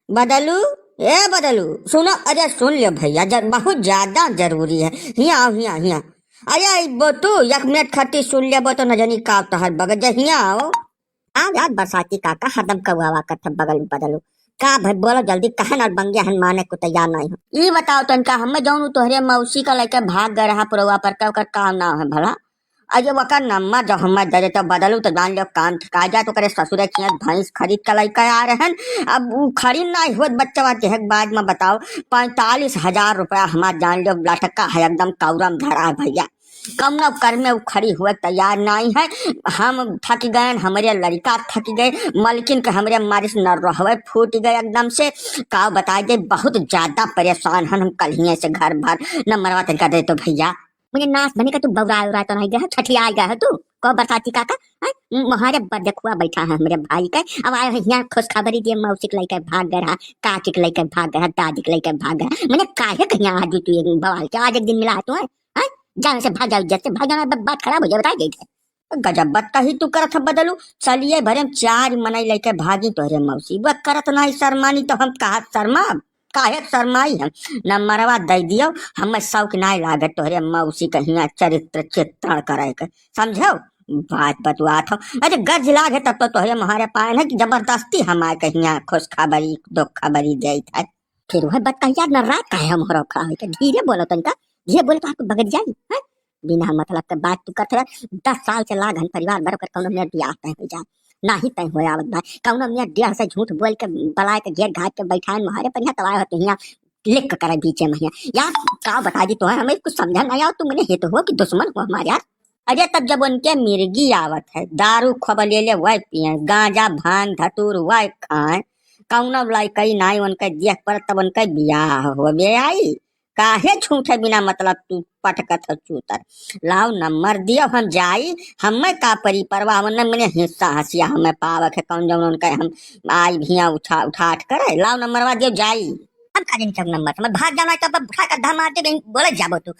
बदलू, ए बदलू, सुनो, अरे सुन लियो भैया, बहुत ज्यादा जरूरी है। हिया आओ, हिया हिया। अरे बो तू 1 मिनट खती सुन लिया बो तो न जानी का तहर बगल जा, हिया आओ। आ याद बरसाती काका हरदम कौआ का था बगल में बदलू। का भाई बोलो जल्दी, कहे ना बंगे हन माने को तैयार नहीं हो। ये बताओ तनका हमें जाऊन तोहरे मौसी का लेके भाग गए रहा पुरवा पर का ओकर काम ना है भला। अरे वकर नम्मा जब हमें दे तो बदलू तो जान लो काम ठिका जा तो करे ससुरे किया भैंस खरीद के लेके आ रहे हैं। अब वो खरीद ना हो बच्चा के बाद में बताओ 45,000 रुपया हमारा जान लो लटका है एकदम कौरम धरा है भैया। कम न कर में वो खड़ी हुए तैयार नहीं है। हम थक गए, हमारे लड़का थक गए, मलकिन के हमारे मारिस न रहवे फूट गए एकदम से। का बता दे बहुत ज्यादा परेशान हैं हम कल ही से घर भर न मरवा तरीका दे तो भैया। मुझे नाच बने का तू बौरा उरा तो नहीं गया है, छठिया गया है तू को बरसाती काका। हमारे देखुआ बैठा है मेरे भाई के, अब आए हैं यहाँ खुश खबरी दिए मौसी के लेके भाग गया, काकी के लेके भाग गया, दादी के लेके भाग गया। मैंने काहे कहीं आज तू एक बवाल के आज एक दिन मिला तू है जाने से भाग जाओ, जैसे भाग जाना बात खराब हो जाए बता गई थे। गजब बत्ता ही तू करत है बदलू। चलिए भरे 4 मनई लेके भागी तोहरे मौसी वह करत नहीं शर्मानी तो हम कहा शर्मा काहे शर्माई हम न मरवा दे दियो। हमें शौक नहीं लागत तोहरे मौसी कहीं चरित्र चित्रण करे के समझो बात बतुआत हो। अरे गज लागे तब तो तोहरे महारे पाए है कि जबरदस्ती हमारे कहीं खुश खबरी दुख खबरी दे था। फिर वह बतैया न रात का है हम खा धीरे बोलो तनिका, ये बोले तो आपको भगत जाई है। बिना मतलब के बात तू करते 10 साल से लागन परिवार भर कर कौन मिनट बियाह तय हो जाए ना ही तय हो आवत भाई कौन मिनट डेढ़ से झूठ बोल के बलाए के घेर घाट के बैठाए मारे पर यहाँ तवाए होते यहाँ लिख के करे बीचे में यार का बता दी तो है हमें कुछ समझा नहीं आओ तुमने ये तो हो कि दुश्मन हो हमारे यार। अरे तब जब उनके मिर्गी आवत है दारू खबर ले ले वह पिए गांजा भांग धतूर वह खाए कौन लड़कई नाई उनके देख पर तब उनके बियाह हो बे आई। काहे झूठे बिना मतलब तू पटकत हो चूतर। लाओ नंबर दियो हम जाई हमें का परी परवाह मन मैंने हिस्सा हंसिया हमें पावक है कौन जब उनका हम आई भिया उठा उठा करे लाओ नंबरवा दियो जाई। अब का दिन चक नंबर मैं भाग जाना तब उठा कर धमा दे बोले जाबो तू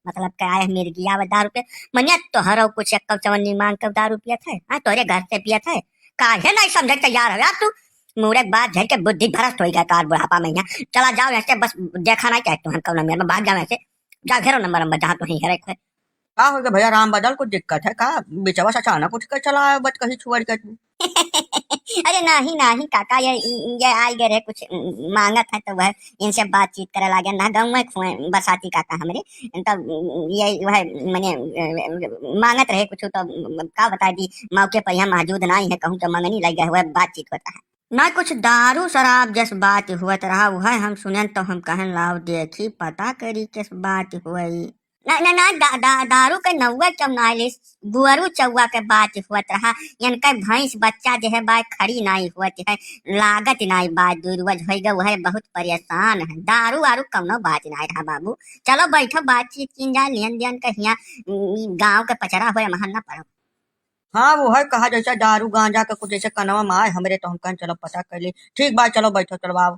मतलब क्या है मेरे गिया 10 रुपये मनिया तोहरो कुछ एक चवन्नी मांग कर 10 रुपया थे हाँ तोहरे घर से पिया थे काहे नहीं समझ तैयार हो यार तू मुरे बात झड़ के बुद्धि भ्रष्ट हो गया कार बुढ़ापा में यहाँ चला जाओ ऐसे बस देखा नहीं कहते हैं कौन में भाग जाओ ऐसे जा घेरो नंबर जहाँ तो ही है का हो गया भैया राम बदल कुछ दिक्कत है का बेचवा अचानक उठ कर चला आया बट कहीं छुअर कर तू। अरे नहीं नहीं काका ये आई गए रहे कुछ मांगत है तो वह इनसे बातचीत करे लगे ना गाँव में खुए बरसाती काका हमारे तब ये वह मैंने मांगत रहे कुछ तो का बता दी मौके पर यहाँ मौजूद नहीं है कहूँ तो मंगनी लग गया हुआ बातचीत होता है ना कुछ दारू शराब जैस बात हुआ रहा वह हम सुने तो हम कहन लाओ देखी पता करी किस बात हुई ना ना ना दारू के नौवे चौनालिस गुअरू चौवा के बात हुआ रहा इनका भैंस बच्चा जो है बात खड़ी नहीं हुआ है लागत नहीं बात दूरवज हो गए वह बहुत परेशान है दारू वारू कौनो बात नहीं रहा बाबू। चलो बैठो बातचीत की जाए लेन देन के यहाँ गाँव के पचरा हुए महन न पड़ो। हाँ वो है कहा जैसे दारू गांजा का कुछ जैसे कनवा में आए हमरे तो हम कहें चलो पता कर ली ठीक बात चलो बैठो चलो आओ।